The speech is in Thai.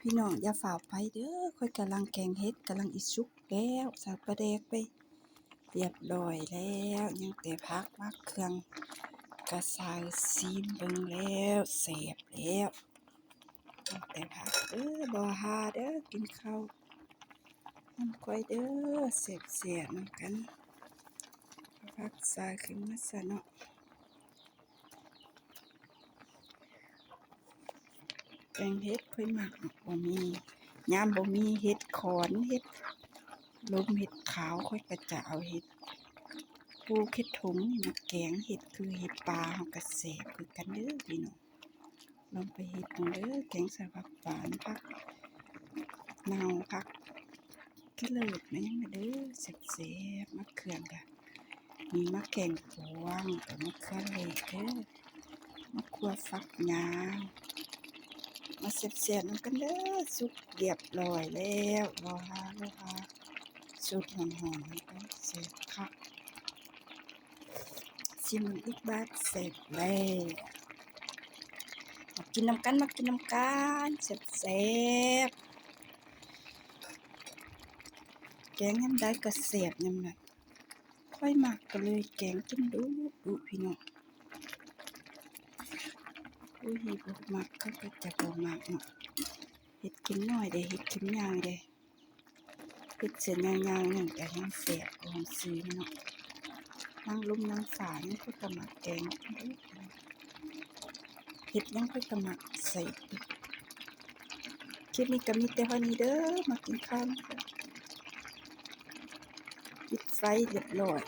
พี่น้องอย่าฝ่าไปเด้อค่อยกำลังแกงเฮ็ดกำลังอีสุกแล้วใส่ปลาแดกไปเรียบร้อยแล้วยังแต่พักมักเครื่องกระซายซีมเบิ่งแล้วแซ่บแล้วยังแต่พักบ่หาเด้อกินข้าวน้ำก้อยเด้อเสียบๆนำกันพักซายขึ้นมาซะเนาะแกงเฮ็ดค่อยมักบ่มียามบ่มีเฮ็ดขอนเฮ็ดลมเห็ดขาวค่อยก็จะเอาเห็ดปูเห็ดถงนี่มาแกงเห็ดคือเห็ดปลาเฮาก็แซ่บคือกันเด้อพี่น้องลองไปเฮ็ดดูเด้อแกงใส่ผักหวานผักนาวผักกะเลิดมายังเด้อแซ่บๆมะเขือก็มีมะแขงพวงกับมะเขือเล็กเด้อมะขั่วฟักยาวมาแซ่บๆนำกันเด้อสุกเรียบร้อยแล้วรอหาสูตรหอมๆกันเสร็จค่ะชิมอีกบาทเสร็จแล้วมากินน้ำกันเสร็จแกงยำได้ก็เสียบยำน่ะค่อยมักก็เลยแกงกินดูพี่น้องผู้ที่บ่มักเขาก็จะบ่มักเนาะเฮ็ดกินน้อยเด้เฮ็ดกินยาวเด้เฮ็ดเส้นยาวๆนั่นก็ยังแซ่บของซื้อเนาะนางลมนางฝานี่ก็กำมักแกงเห็ดยังค่อยกำมักใส่คลิปนี้ก็มีแต่วันนี้เด้อมากินข้าวปิดไฟเรียบร้อย